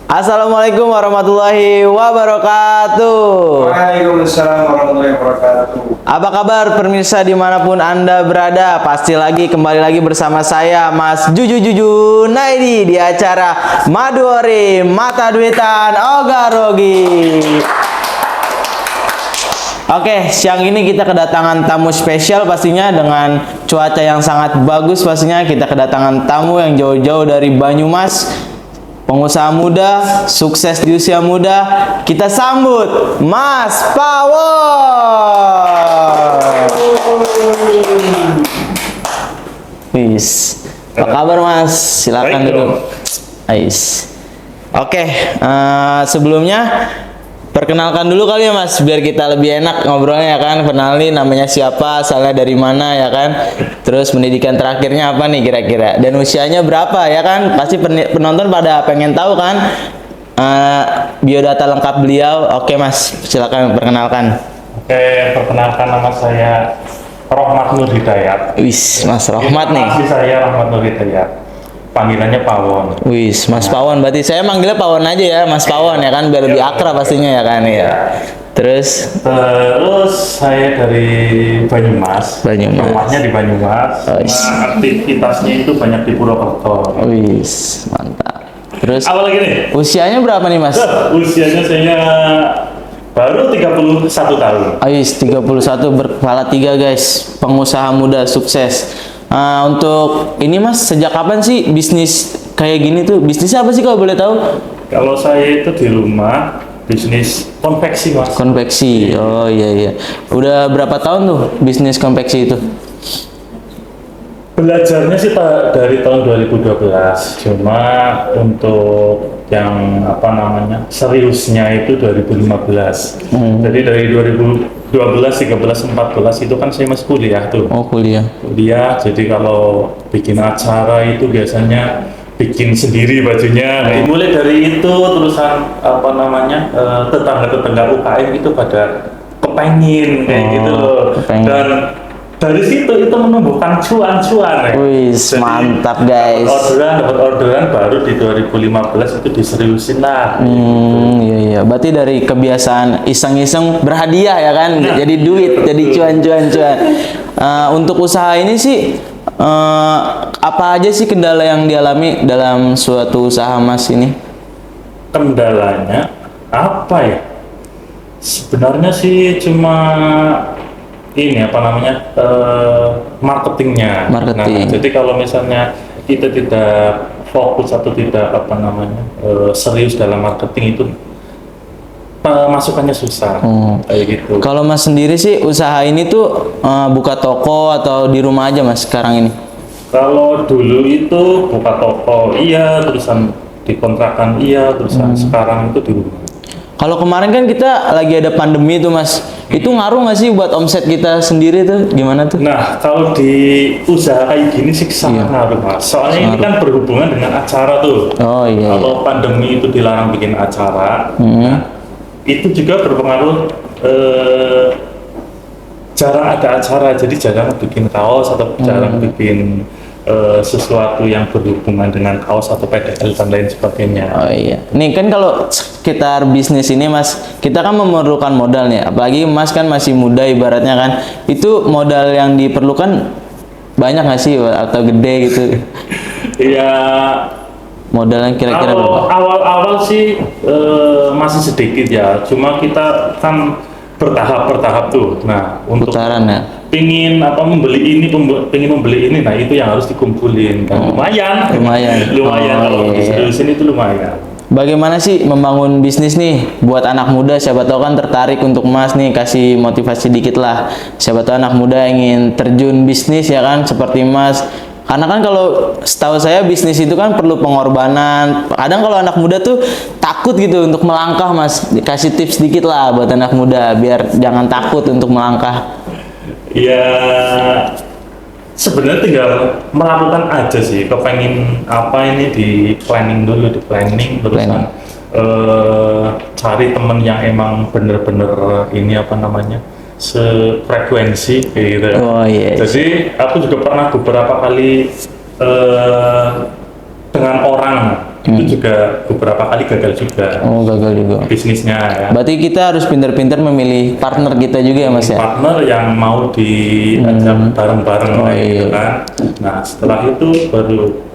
Assalamualaikum warahmatullahi wabarakatuh. Waalaikumsalam warahmatullahi wabarakatuh. Apa kabar pemirsa dimanapun Anda berada? Pasti kembali lagi bersama saya Mas Juju Naidi di acara Maduore Mata Duitan Ogarogi. Oke, siang ini kita kedatangan tamu spesial pastinya dengan cuaca yang sangat bagus pastinya. Kita kedatangan tamu yang jauh-jauh dari Banyumas, pengusaha muda, sukses di usia muda. Kita sambut Mas Pawon. Wis, apa kabar Mas? Silakan dulu. Ais. Oke, sebelumnya perkenalkan dulu kali ya Mas, biar kita lebih enak ngobrolnya ya kan. Kenalin namanya siapa, asalnya dari mana ya kan. Terus pendidikan terakhirnya apa nih kira-kira. Dan usianya berapa ya kan. Pasti penonton pada pengen tahu kan biodata lengkap beliau. Oke Mas, silakan perkenalkan. Oke, perkenalkan nama saya Rohmat Nur Hidayat. Wis, Mas Rohmat nih. Masih saya Rohmat Nur Hidayat. Panggilannya Pawon. Wis, Mas Pawon. Berarti saya manggilnya Pawon aja ya, Mas Pawon ya kan, biar lebih akrab pastinya ya kan ya. Terus Saya dari Banyumas. Banyumas. Rumahnya di Banyumas. Oh, Nah, aktivitasnya itu banyak di Purwokerto. wis, mantap. Terus Awal gini, usianya berapa nih Mas? usianya saya baru 31 tahun. Ais 31 berkepala 3 guys, pengusaha muda sukses. Untuk ini Mas, sejak kapan sih bisnis kayak gini tuh? Bisnisnya apa sih kalau boleh tahu? Kalau saya itu di rumah bisnis konveksi, Mas. Konveksi. Oh iya. Udah berapa tahun tuh bisnis konveksi itu? Belajarnya sih dari tahun 2012, cuma untuk yang seriusnya itu 2015. Jadi dari 2012, 13, 14 itu kan saya masih kuliah tuh. Oh kuliah. Jadi kalau bikin acara itu biasanya bikin sendiri bajunya. Mulai dari itu terusan tetangga-tetangga UKM itu pada kepengin kayak gitu loh. Kepengen. Dan dari situ itu menumbuhkan cuan-cuan ya. Wih, mantap guys. Dapat orderan baru di 2015 itu diseriusin lah. Iya. Berarti dari kebiasaan iseng-iseng berhadiah ya kan, jadi duit, jadi cuan. Untuk usaha ini sih, apa aja sih kendala yang dialami dalam suatu usaha Mas ini? Kendalanya apa ya? Sebenarnya sih cuma marketingnya. Marketing. Nah, jadi kalau misalnya kita tidak fokus atau tidak serius dalam marketing itu masukannya susah. Kayak gitu. Kalau Mas sendiri sih usaha ini tuh buka toko atau di rumah aja Mas sekarang ini? Kalau dulu itu buka toko iya, terusan dikontrakan iya, terusan sekarang itu di rumah. Kalau kemarin kan kita lagi ada pandemi tuh Mas, itu ngaruh nggak sih buat omset kita sendiri tuh? Gimana tuh? Nah, kalau di usaha kayak gini sih sangat ngaruh Mas. Soalnya ini kan berhubungan dengan acara tuh. Oh iya. Kalau pandemi itu dilarang bikin acara, nah, itu juga berpengaruh. Jarang ada acara, jadi jarang bikin kaos atau jarang bikin sesuatu yang berhubungan dengan kaos atau PDL dan lain sebagainya. Oh iya. Nih kan kalau sekitar bisnis ini Mas, kita kan memerlukan modal nih. Apalagi Mas kan masih muda ibaratnya kan. Itu modal yang diperlukan banyak nggak sih atau gede gitu? Iya. Modalnya kira-kira berapa? Awal-awal sih masih sedikit ya. Cuma kita kan bertahap tuh. Nah, untuk Putaran ya. pingin membeli ini, nah itu yang harus dikumpulin kan. Lumayan kalau diseriusin itu lumayan. Bagaimana sih membangun bisnis nih buat anak muda? Siapa tahu kan tertarik untuk Mas nih, kasih motivasi dikit lah. Siapa tahu anak muda ingin terjun bisnis ya kan seperti Mas. Karena kan kalau setahu saya bisnis itu kan perlu pengorbanan. Kadang kalau anak muda tuh takut gitu untuk melangkah Mas. Kasih tips dikit lah buat anak muda biar jangan takut untuk melangkah. Ya sebenarnya tinggal melakukan aja sih. Kepengen apa ini di planning terus cari temen yang emang bener-bener sefrekuensi kayak gitu. Oh iya. Jadi aku juga pernah beberapa kali dengan orang itu juga beberapa kali gagal juga Oh, gagal juga. bisnisnya ya. Berarti kita harus pintar-pintar memilih partner kita juga ya Mas ya? Partner yang mau diajak bareng-bareng Oh, kayak gitu iya. kan. Nah setelah itu baru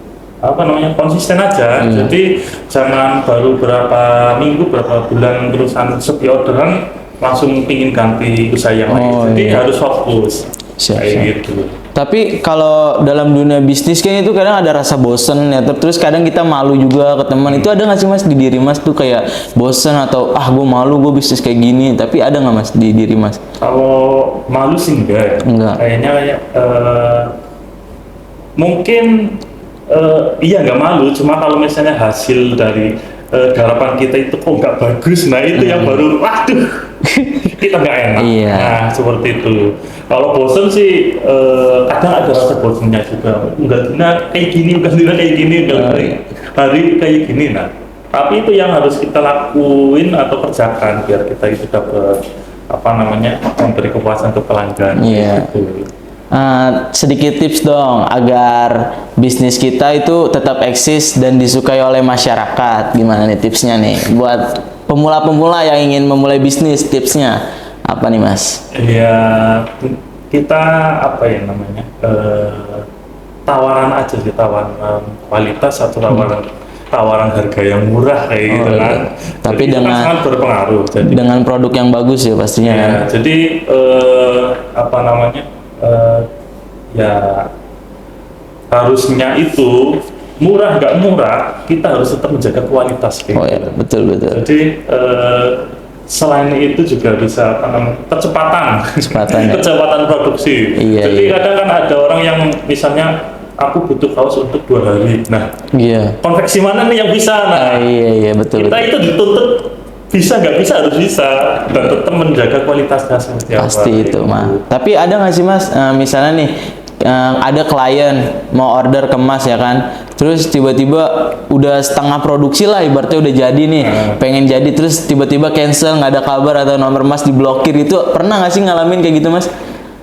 konsisten aja. Jadi jangan baru berapa minggu, berapa bulan terusan sepi orderan langsung pingin ganti usaha yang lain. Oh, Jadi iya. harus fokus Siap, kayak siap. gitu. Tapi kalau dalam dunia bisnis kan itu kadang ada rasa bosen ya, terus kadang kita malu juga ke teman. Itu ada nggak sih Mas di diri Mas tuh kayak bosen atau gue malu gue bisnis kayak gini, tapi ada nggak Mas di diri Mas? Kalau malu sih enggak. Enggak. Kayaknya mungkin iya nggak malu. Cuma kalau misalnya hasil dari garapan kita itu kok nggak bagus, nah itu yang baru, waduh, kita nggak enak. Iya. Nah seperti itu. Kalau bosen sih kadang ada rasa bosennya juga. Udah kayak gini, udah kayak gini, udah hari kayak gini. Nah tapi itu yang harus kita lakuin atau kerjakan biar kita itu dapat memberi kepuasan ke pelanggan. Iya. Gitu. Sedikit tips dong agar bisnis kita itu tetap eksis dan disukai oleh masyarakat. Gimana nih tipsnya nih buat pemula-pemula yang ingin memulai bisnis? Tipsnya apa nih Mas? Ya kita tawaran aja sih, tawaran kualitas atau tawaran harga yang murah kayak gitu iya. kan. Tapi Jadi itu kan dengan- sangat berpengaruh. Jadi Dengan produk yang bagus ya pastinya kan? ya, jadi ya harusnya itu murah nggak murah kita harus tetap menjaga kualitas kayak Oh ya, gitu. betul. Jadi selain itu juga bisa kecepatan Ya. kecepatan produksi. Iya, Jadi iya. kadang kan ada orang yang misalnya aku butuh kaos untuk 2 hari. Nah, Iya. konveksi mana nih yang bisa? Nah, Iya, betul. kita itu dituntut bisa nggak bisa harus bisa dan tetap menjaga kualitasnya seperti apa. Pasti itu gitu. mah. Tapi ada nggak sih Mas, misalnya nih ada klien mau order ke Mas ya kan, terus tiba-tiba udah setengah produksi lah, ibaratnya udah jadi nih, pengen jadi, terus tiba-tiba cancel, nggak ada kabar atau nomor Mas diblokir, itu pernah nggak sih ngalamin kayak gitu Mas?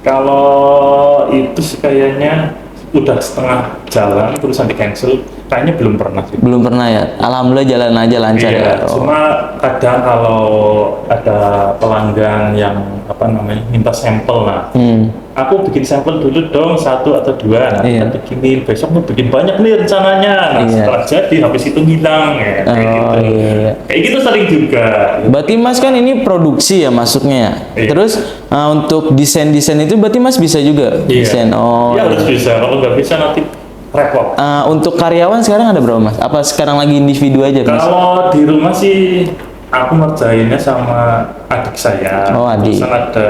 Kalau itu sih kayaknya udah setengah jalan terusan di cancel, kayaknya belum pernah sih. Belum pernah ya. Alhamdulillah jalan aja lancar Iya, ya. Oh. cuma kadang kalau ada pelanggan yang minta sampel, nah aku bikin sampel dulu dong 1 atau 2, nah Iya. kita bikinin, besok mau bikin banyak nih rencananya, nah Iya. setelah jadi habis itu hilang ya, kayak Oh, gitu. iya. Kayak gitu sering juga. Berarti Mas kan ini produksi ya masuknya ya. Iya. Terus untuk desain-desain itu berarti Mas bisa juga Iya. desain. Oh. Iya harus bisa, kalau nggak bisa nanti repot. Untuk karyawan sekarang ada berapa Mas? Apa sekarang lagi individu aja Mas? Kalau di rumah sih aku ngerjainnya sama adik saya. Oh, adik. Terus ada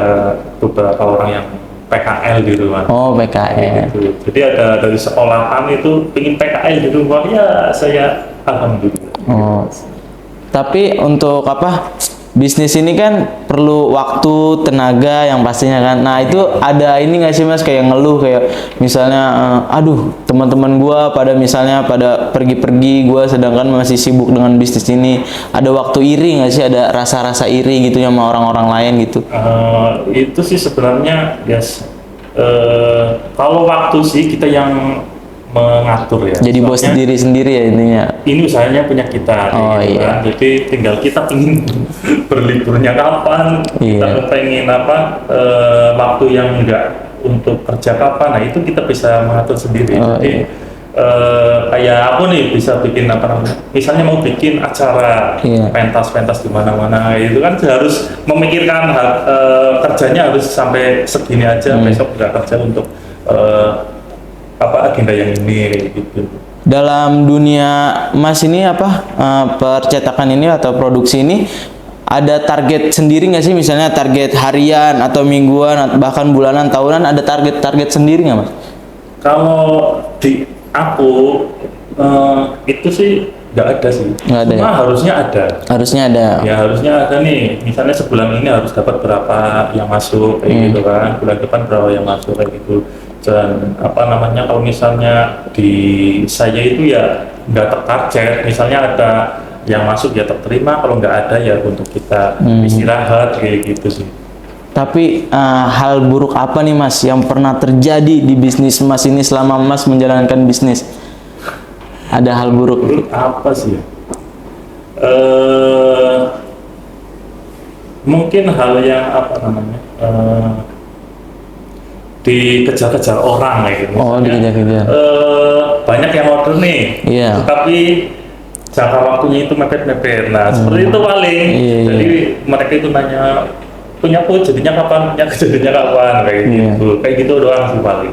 beberapa orang yang PKL di rumah. Oh, PKL. Gitu. Jadi ada dari sekolahan itu pingin PKL di rumah, ya saya alhamdulillah. Oh. Tapi untuk bisnis ini kan perlu waktu, tenaga yang pastinya kan. Nah, itu ada ini nggak sih Mas kayak ngeluh kayak misalnya aduh, teman-teman gua pada misalnya pada pergi-pergi, gua sedangkan masih sibuk dengan bisnis ini. Ada waktu iri nggak sih? Ada rasa-rasa iri gitu sama orang-orang lain gitu? Itu sih sebenarnya kalau waktu sih kita yang mengatur ya. Jadi bos Soalnya diri sendiri ya intinya. ini usahanya punya kita, Oh, gitu iya. kan. Jadi tinggal kita ingin berliburnya kapan, Iya. kita pengen waktu yang enggak untuk kerja kapan, nah itu kita bisa mengatur sendiri. Oh, Jadi kayak aku nih bisa bikin misalnya mau bikin acara Iya. pentas di mana-mana, itu kan harus memikirkan kerjanya harus sampai segini aja, besok nggak kerja untuk agenda yang ini gitu. Dalam dunia Mas ini percetakan ini atau produksi ini ada target sendiri nggak sih, misalnya target harian atau mingguan atau bahkan bulanan, tahunan, ada target sendiri nggak Mas? Kalau di aku itu sih nggak ada sih. Nggak ada Cuma ya? harusnya ada. Harusnya ada. Ya harusnya ada nih. Misalnya sebulan ini harus dapat berapa yang masuk kayak gitu kan. Bulan depan berapa yang masuk kayak gitu. Dan kalau misalnya di saya itu ya nggak tertarget. Misalnya ada yang masuk ya terterima. Kalau nggak ada ya untuk kita istirahat kayak gitu sih. Tapi hal buruk apa nih Mas yang pernah terjadi di bisnis Mas ini selama Mas menjalankan bisnis? Ada hal buruk. Buruk apa sih ya? Mungkin hal yang apa namanya, dikejar-kejar orang kayak gitu. Oh, dikejar-kejar. Banyak yang order nih, Iya. tetapi jangka waktunya itu mepet-mepet. Nah, seperti itu paling. Iya, iya. Jadi mereka itu nanya, punya aku jadinya kapan, jadinya kapan, kayak Iya. gitu. Kayak gitu doang sih paling.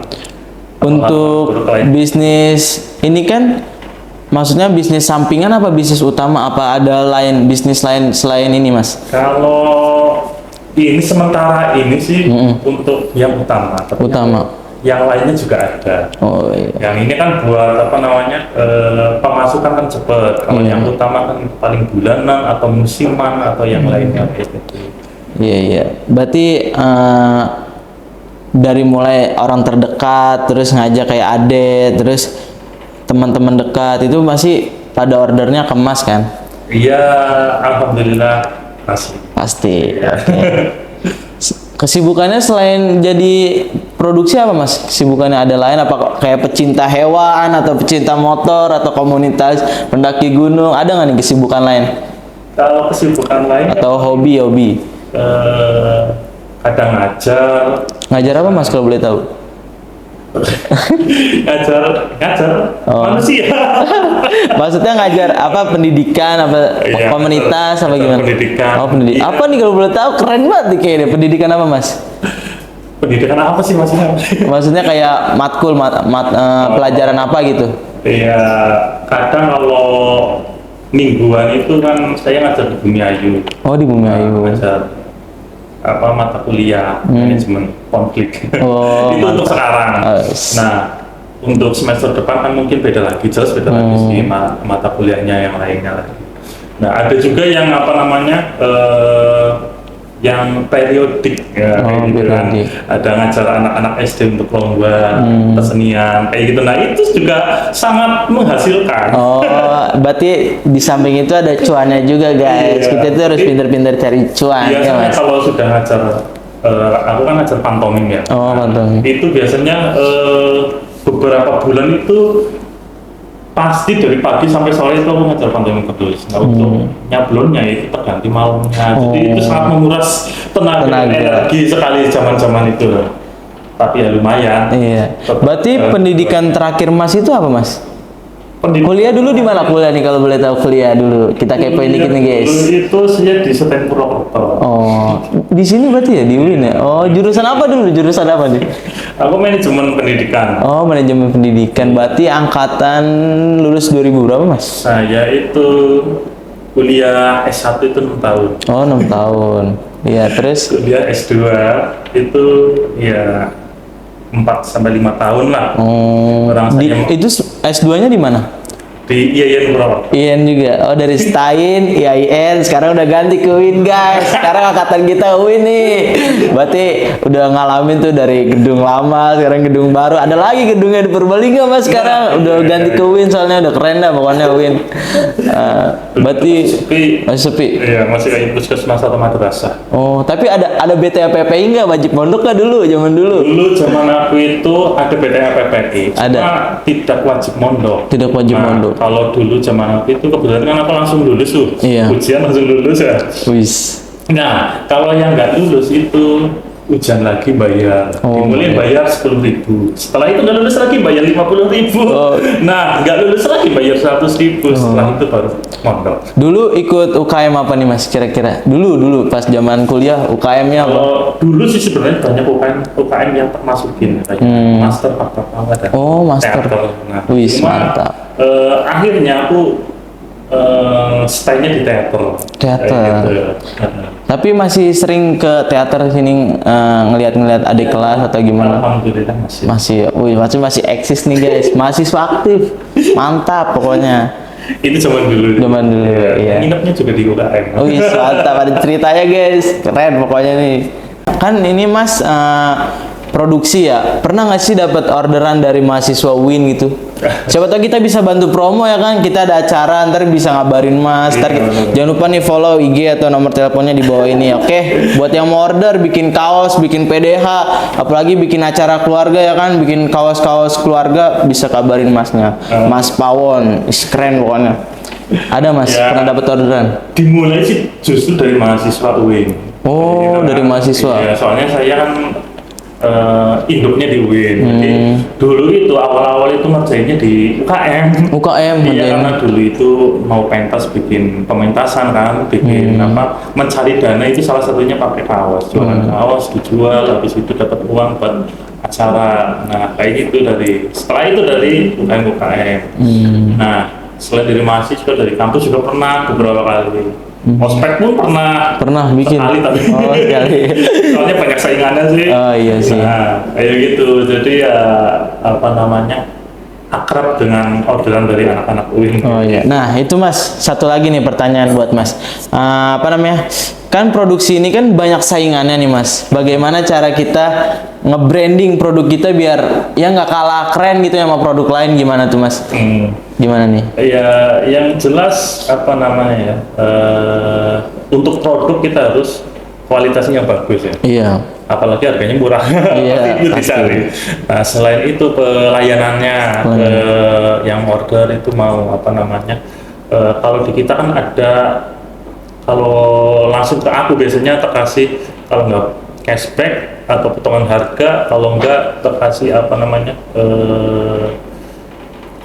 Untuk Buruk lain. bisnis ini kan, maksudnya bisnis sampingan apa bisnis utama? Apa ada lain bisnis lain selain ini, Mas? Kalau ini sementara ini sih untuk yang utama. Tapi Utama. yang lainnya juga ada. Oh iya. Yang ini kan buat apa namanya, pemasukan kan cepet. Kalau Iya. yang utama kan paling bulanan atau musiman atau yang lainnya kayak gitu. Iya iya. Berarti dari mulai orang terdekat, terus ngajak kayak ade, terus teman-teman dekat itu masih pada ordernya kemas kan? Iya, alhamdulillah masih. Pasti. Oke. Kesibukannya selain jadi produksi apa, Mas? Kesibukannya ada lain apa kayak pecinta hewan atau pecinta motor atau komunitas pendaki gunung? Ada nggak nih kesibukan lain Kalau kesibukan lain, atau hobi? kadang ngajar, Ngajar apa, Mas, kalau boleh tahu? ngajar Oh. manusia. Maksudnya ngajar apa, pendidikan apa, Iya, komunitas apa gimana? pendidikan. Oh, pendidikan. Iya. Apa nih kalau boleh tahu? Keren banget nih kayaknya. Pendidikan apa, Mas? Pendidikan apa sih maksudnya? Maksudnya kayak matkul, pelajaran apa gitu? Iya, kadang kalau mingguan itu kan saya ngajar di Bumi Ayu. Oh, di Bumi Ayu. Ngajar apa mata kuliah manajemen konflik. Oh, itu untuk mantap. sekarang. Nah, untuk semester depan kan mungkin beda lagi, jelas beda lagi sih mata kuliahnya yang lainnya lagi. Nah, ada juga yang apa namanya, yang periodik ya, kayak gitu kan. periodik. Ada ngajar anak-anak SD untuk lomba kesenian kayak gitu. Nah, itu juga sangat menghasilkan. Oh, berarti di samping itu ada cuannya juga, guys. Iya. Kita tuh harus pinter-pinter cari cuan, ya, Biasanya Mas. kalau sudah ngajar, aku kan ngajar pantomim ya. Oh, pantomim. Itu biasanya beberapa bulan itu pasti dari pagi sampai sore itu aku ngajar pantomim terus. Nah, untuk nyablonnya itu terganti malamnya. Jadi itu sangat menguras tenaga, energi sekali zaman-zaman itu. Tapi ya lumayan. Iya. Tetap, Berarti pendidikan terakhir Mas itu apa, Mas? pendidikan Kuliah dulu di mana kuliah nih, kalau boleh tahu? Kuliah dulu. Kita kepoin dikit nih, guys. Itu saya di STM Purwokerto. Oh, di sini berarti ya, di UIN ya? Oh, jurusan apa dulu? Jurusan apa nih? Aku manajemen pendidikan. Oh, manajemen pendidikan. Berarti angkatan lulus 2000 berapa, Mas? Saya itu kuliah S1 itu 6 tahun. Oh, 6 tahun. Iya, terus? Kuliah S2 itu ya 4 sampai 5 tahun lah. Oh, Orang saya itu S2-nya di mana? di IAIN Purwokerto. IAIN juga. Oh, dari STAIN, IAIN, sekarang udah ganti ke UIN, guys. Sekarang angkatan kita UIN nih. Berarti udah ngalamin tuh dari gedung lama, sekarang gedung baru. Ada lagi gedungnya di Purbalingga, Mas, sekarang. Udah ganti ke UIN, soalnya udah keren dah pokoknya UIN. Berarti Sepi. masih sepi. Iya, masih kayak puskesmas atau madrasah. Oh, tapi ada BTPPI nggak? Wajib pondok nggak dulu, zaman dulu? Dulu zaman aku itu ada BTPPI, Ada. cuma tidak wajib mondok. Tidak wajib Nah, mondok. kalau dulu zaman aku itu kebetulan kan aku langsung lulus tuh. Iya. Ujian langsung lulus ya. Wis. Nah, kalau yang nggak lulus itu ujian lagi bayar. Oh, Dimulai bayar 10.000. Setelah itu nggak lulus lagi bayar 50.000. Oh. Nah, nggak lulus lagi bayar 100.000. Setelah itu baru mondok. Dulu ikut UKM apa nih, Mas, kira-kira? Dulu pas zaman kuliah UKM-nya apa? Kalau dulu sih sebenarnya banyak UKM yang termasukin kayak master fakta dan Oh, master. teater. Nah, Wis, cuma, mantap. akhirnya aku stay-nya di teater. Teater. Kayak gitu. Tapi masih sering ke teater sini, ngeliat-ngeliat adik kelas atau gimana? Alhamdulillah masih. Masih masih eksis nih, guys. Mahasiswa aktif. Mantap pokoknya. Itu zaman dulu. Zaman dulu, iya. Nginepnya juga di UKM. Oh, iya, mantap, ada ceritanya, guys. Keren pokoknya nih. Kan ini, Mas, produksi ya, pernah nggak sih dapat orderan dari mahasiswa UIN gitu? Siapa tahu kita bisa bantu promo ya kan, kita ada acara, ntar bisa ngabarin Mas. Ntar jangan lupa nih follow IG atau nomor teleponnya di bawah ini, oke? Buat yang mau order, bikin kaos, bikin PDH, apalagi bikin acara keluarga ya kan, bikin kaos-kaos keluarga, bisa kabarin Masnya. Mas Pawon, keren pokoknya. Ada Mas, Ya. pernah dapat orderan? Dimulai sih justru dari mahasiswa UIN. Oh, Jadi, dari mahasiswa. Iya, soalnya saya kan induknya di UIN. Jadi dulu itu awal-awal itu ngerjainnya di UKM. UKM Iya, ngerjain. karena dulu itu mau pentas bikin pementasan kan, bikin apa, mencari dana itu salah satunya pakai kaos, jualan kaos dijual, habis itu dapat uang buat acara. Nah kayak gitu setelah itu dari UKM. Nah selain dari mahasiswa, dari kampus juga pernah beberapa kali. Ospek pun pernah bikin. sekali, tapi Oh, sekali. soalnya banyak saingannya sih. Oh, iya sih. Nah kayak gitu, jadi ya apa namanya, akrab dengan orderan dari anak-anak UIN. Oh iya. Nah itu Mas, satu lagi nih pertanyaan buat Mas. Apa namanya? Kan produksi ini kan banyak saingannya nih Mas. Bagaimana cara kita nge-branding produk kita biar ya nggak kalah keren gitu sama produk lain, gimana tuh Mas? Gimana nih? Ya, yang jelas apa namanya ya, untuk produk kita harus kualitasnya bagus ya. Iya. Apalagi harganya murah. Iya, Pasti itu pasti. dicari. Nah, selain itu pelayanannya, yang order itu mau apa namanya, kalau di kita kan ada, kalau langsung ke aku biasanya terkasih, kalau nggak cashback atau potongan harga, kalau nggak terkasih apa namanya,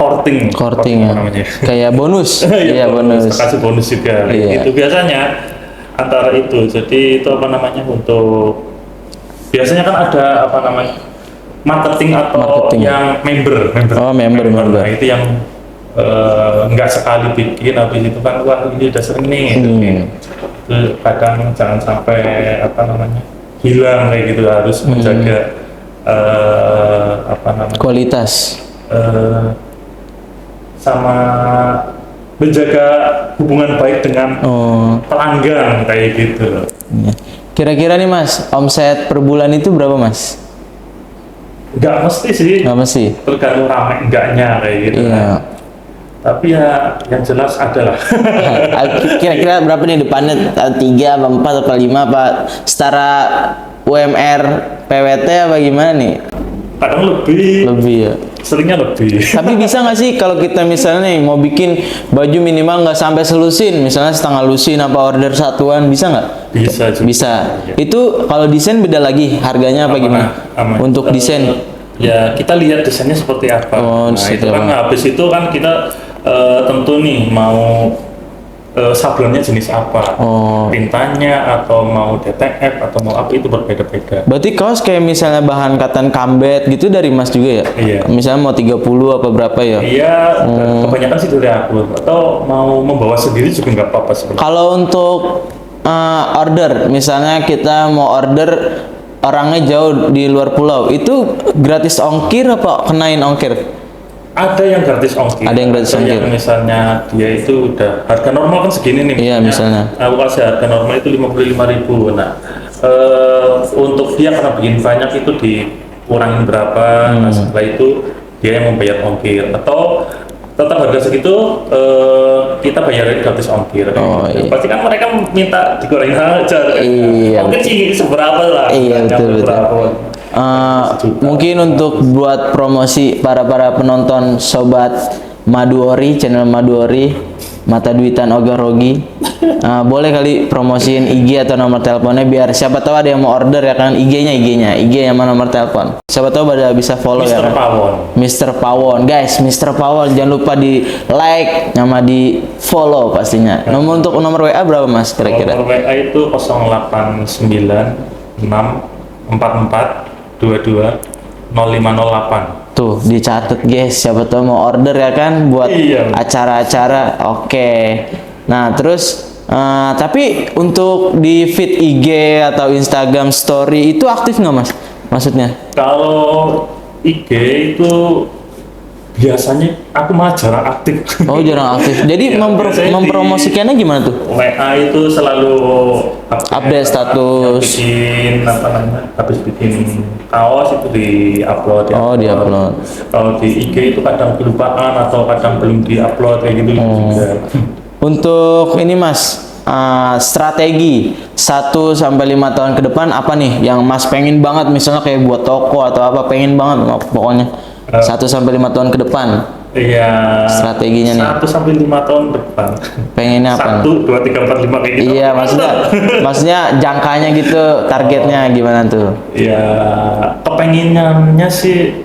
korting Ya. namanya. Kayak bonus. Iya, bonus. Terkasih bonus juga. Iya. Itu biasanya antara itu. Jadi itu apa namanya, untuk biasanya kan ada apa namanya, marketing atau Marketing. yang member. Oh, member. Nah, itu yang nggak sekali bikin, habis itu kan wah ini udah sering nih gitu. Itu kadang jangan sampai apa namanya, hilang kayak gitu, harus menjaga apa namanya, Kualitas. sama menjaga hubungan baik dengan Oh. pelanggan kayak gitu loh. Iya. Kira-kira nih Mas, omset per bulan itu berapa Mas? Nggak mesti sih, Nggak mesti. tergantung rame enggaknya kayak gitu. Iya. Kan. Tapi ya yang jelas adalah Kira-kira berapa nih depannya? 3 apa 4 apa 5 apa setara UMR PWT apa gimana nih? kadang lebih, Lebih ya. seringnya lebih. Tapi bisa nggak sih kalau kita misalnya nih mau bikin baju minimal nggak sampai selusin, misalnya setengah lusin apa order satuan, bisa nggak? Bisa juga. Bisa. Iya. Itu kalau desain beda lagi harganya apa gimana? Aman. Untuk desain. Ya kita lihat desainnya seperti apa. Oh, nah desain itu kan apa? habis itu kan kita tentu nih mau sablonnya jenis apa, Oh. tintanya atau mau DTF atau mau apa, itu berbeda-beda. Berarti kaos kayak misalnya bahan katan kambet gitu dari Mas juga ya? Iya. Misalnya mau 30 apa berapa ya? Iya, kebanyakan sih dari aku. Atau mau membawa sendiri juga nggak apa-apa sebenarnya. Kalau untuk order, misalnya kita mau order orangnya jauh di luar pulau, itu gratis ongkir apa kenain ongkir? Ada yang gratis ongkir. Ada yang gratis ongkir. Yang misalnya dia itu udah harga normal kan segini nih. Iya, misalnya. Aku kasih harga normal itu 55.000. Nah, untuk dia karena bikin banyak itu dikurangin berapa. Nah, setelah itu dia yang membayar ongkir. Atau tetap harga segitu kita bayarin gratis ongkir. Oh, iya. Pasti kan mereka minta dikurangin aja. Iya, Mungkin sih seberapa lah. Iya, betul. Berapa. Mungkin untuk buat promosi para penonton sobat Maduori, channel Maduori, Mata Duitan Ogarogi, boleh kali promosiin IG atau nomor teleponnya biar siapa tahu ada yang mau order ya kan. IG sama nomor telepon. Siapa tahu pada bisa follow ya Mr. kan. Pawon. Mr. Pawon, guys, Mr. Pawon jangan lupa di like sama di follow pastinya. Untuk nomor WA berapa Mas kira-kira? Nomor WA itu 089644220508. Tuh dicatat guys, siapa tahu mau order ya kan buat Iya. acara-acara. Oke. Nah terus tapi untuk di feed IG atau Instagram Story itu aktif nggak Mas? Maksudnya? Kalau IG itu biasanya aku malah jarang aktif. Oh, jarang aktif. Jadi Ya, biasanya di mempromosikannya gimana tuh? WA itu selalu Update status. bikin apa namanya, habis bikin kaos itu di-upload ya. Oh, di-upload. Kalau di IG itu kadang kelupaan atau kadang belum di-upload kayak gitu Oh. juga. Untuk ini Mas, strategi 1 sampai 5 tahun ke depan apa nih yang Mas pengen banget, misalnya kayak buat toko atau apa, pengen banget pokoknya 1 sampai 5 tahun ke depan. Iya. Strateginya nih. 1 sampai 5 tahun depan. Pengennya apa? 1, 2, 3, 4, 5 kayak gitu. Iya, maksudnya jangkanya gitu, targetnya gimana tuh? Ya, kepenginannya sih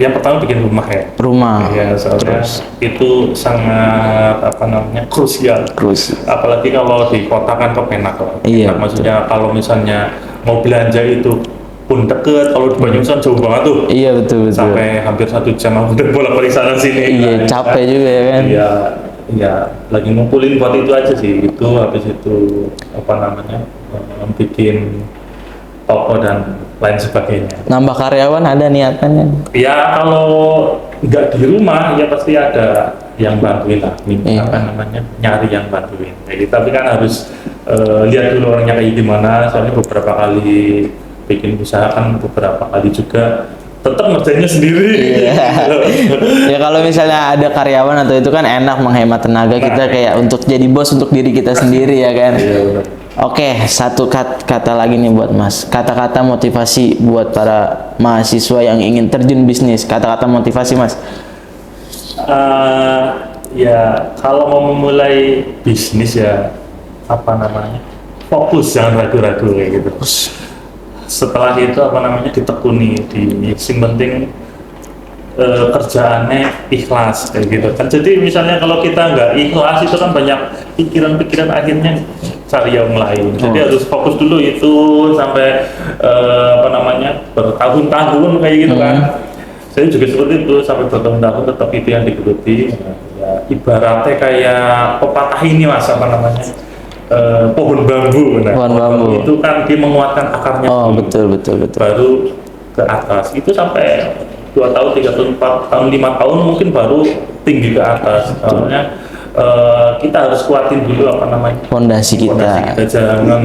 yang pertama bikin rumah ya. Rumah. Ya, soalnya Terus? itu sangat apa namanya krusial. Terus. Apalagi kalau di kota kan kepenak lah. Iya, Enak, maksudnya kalau misalnya mau belanja itu pun deket, kalau di Banyumasan jauh banget tuh. Iya, betul. Sampai hampir 1 jam aku udah bolak-balik sana sini. Iya, Nah, capek juga ya kan. Iya, ya lagi ngumpulin buat itu aja sih. Itu habis itu apa namanya bikin toko dan lain sebagainya. Nambah karyawan ada niatannya. Ya kalau nggak di rumah ya pasti ada yang bantuin lah, Iya. apa namanya nyari yang bantuin. Jadi tapi kan harus lihat dulu orangnya kayak gimana. Soalnya beberapa kali bikin usaha kan beberapa kali juga tetap ngerjainnya sendiri. Iya. Ya kalau misalnya ada karyawan atau itu kan enak, menghemat tenaga kita kayak untuk jadi bos untuk diri kita sendiri ya kan. Iya, benar. Oke, satu kata lagi nih buat Mas. Kata-kata motivasi buat para mahasiswa yang ingin terjun bisnis. Kata-kata motivasi Mas. Ya kalau mau memulai bisnis ya apa namanya fokus, jangan ragu-ragu kayak gitu. Setelah itu apa namanya ditekuni, sing penting kerjaannya ikhlas kayak gitu kan. Jadi misalnya kalau kita nggak ikhlas itu kan banyak pikiran-pikiran akhirnya cari yang lain. Jadi harus fokus dulu itu sampai apa namanya bertahun-tahun kayak gitu kan. Saya juga seperti itu sampai bertahun-tahun tetap itu yang digeluti. Ya, ibaratnya kayak pepatah ini Mas, apa namanya pohon bambu. Nah, Pohon bambu. itu kan dia menguatkan akarnya Oh, dulu. betul. Baru ke atas itu sampai 2 tahun, 3 tahun, 4 tahun, 5 tahun mungkin baru tinggi ke atas. Soalnya kita harus kuatin dulu apa namanya Fondasi fondasi kita. kita, jangan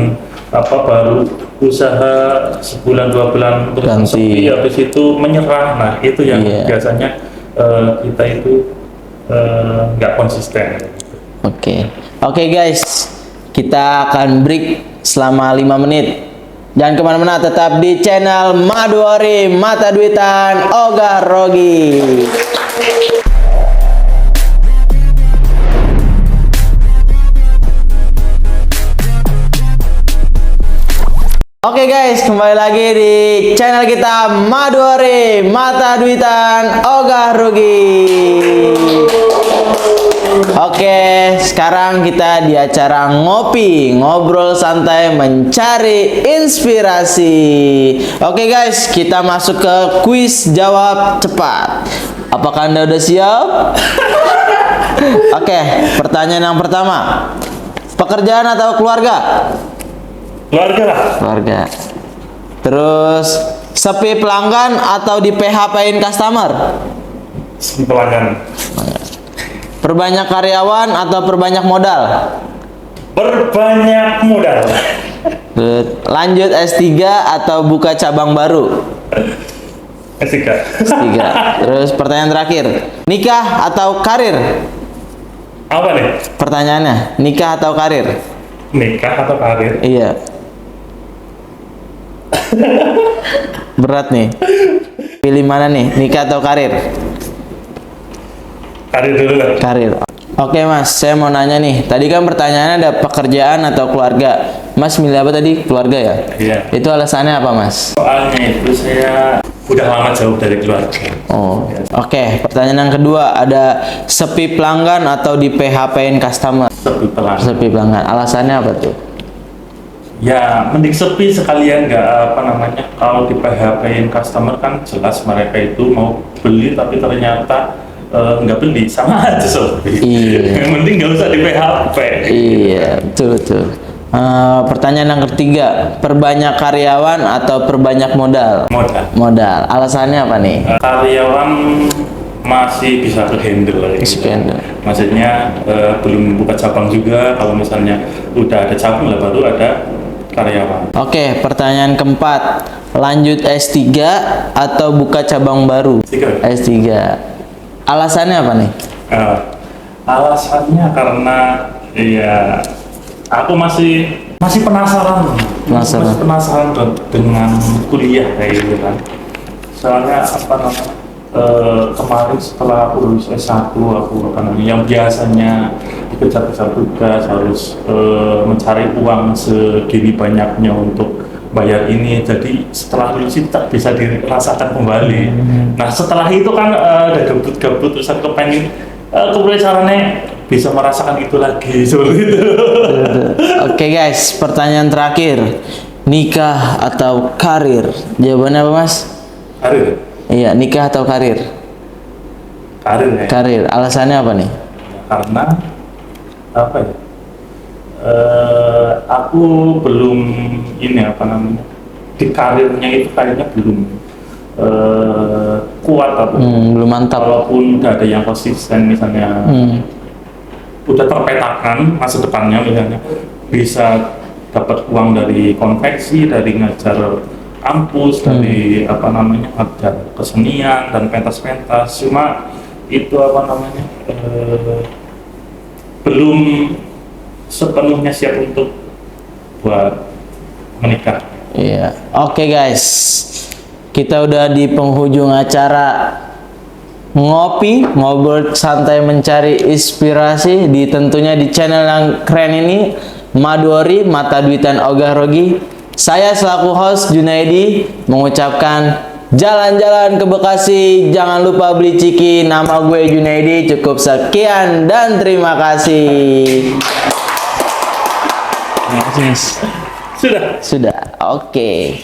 apa baru usaha sebulan 2 bulan terus Ganti. sepi habis itu menyerah. Nah itu yang Iya. biasanya kita itu nggak konsisten. Oke guys, kita akan break selama 5 menit. Jangan kemana-mana, tetap di channel Maduori Mata Duitan Ogah Rogi. Oke guys, kembali lagi di channel kita Maduori Mata Duitan Ogah Rugi. Oke, sekarang kita di acara ngopi, ngobrol santai mencari inspirasi. Oke guys, kita masuk ke kuis jawab cepat. Apakah Anda udah siap? Oke, pertanyaan yang pertama. Pekerjaan atau keluarga? Keluarga lah. Keluarga. Terus sepi pelanggan atau di PHP-in customer? Pelanggan. Perbanyak karyawan atau perbanyak modal? Perbanyak modal. Good. Lanjut S3 atau buka cabang baru? S3. S3. Terus pertanyaan terakhir, nikah atau karir? Apa nih? Pertanyaannya, nikah atau karir? Nikah atau karir? Iya. Berat nih. Pilih mana nih, nikah atau karir? Karir dulu lah. Karir. Oke Mas, saya mau nanya nih. Tadi kan pertanyaannya ada pekerjaan atau keluarga. Mas milih apa tadi? Keluarga ya? Iya. Itu alasannya apa Mas? Soalnya itu saya udah lama jauh dari keluarga. Oh, oke. Pertanyaan yang kedua, ada sepi pelanggan atau di PHP-in customer? Sepi pelanggan. Sepi pelanggan. Alasannya apa tuh? Ya mending sepi sekalian, nggak apa namanya kalau di PHP-in customer kan jelas mereka itu mau beli tapi ternyata nggak beli, sama aja sepi. Iya. Mending nggak usah di PHP. Iya, betul. Pertanyaan yang ketiga, perbanyak karyawan atau perbanyak modal? Modal. Modal. Alasannya apa nih? Karyawan masih bisa handle lah. Masih handle. Maksudnya belum buka cabang juga. Kalau misalnya udah ada cabang lah baru ada karyawan. Oke, pertanyaan keempat. Lanjut S3 atau buka cabang baru? S3. S3. Alasannya apa nih? Alasannya karena ya aku masih penasaran. Penasaran. Masih penasaran dengan kuliah kayak gitu kan. Soalnya apa namanya? Kemarin setelah aku lulus S1 aku yang biasanya dikejar-kejar tugas harus mencari uang segini banyaknya untuk bayar ini, jadi setelah lulus itu tak bisa dirasakan kembali. Nah setelah itu kan ada gabut-gabut terus aku kepengen kemudian caranya bisa merasakan itu lagi seperti itu. Oke guys, pertanyaan terakhir. Nikah atau karir? Jawabannya apa mas? Karir. Iya, nikah atau karir? Karir ya. Karir. Alasannya apa nih? Karena apa ya? Aku belum ini apa namanya? Di karirnya itu kayaknya belum kuat atau Belum mantap. walaupun udah ada yang konsisten misalnya udah terpetakan masa depannya misalnya bisa dapat uang dari konveksi, dari ngajar kampus, dari apa namanya ngajar kesenian dan pentas-pentas, cuma itu apa namanya belum sepenuhnya siap untuk buat menikah. Iya. Oke guys, kita udah di penghujung acara ngopi, ngobrol santai mencari inspirasi tentunya di channel yang keren ini, Madori Mata Duitan Ogah Rogi. Saya selaku host Junaidi mengucapkan jalan-jalan ke Bekasi, jangan lupa beli ciki. Nama gue Junaidi, cukup sekian dan terima kasih. Terima kasih, Mas. Sudah. Sudah, oke.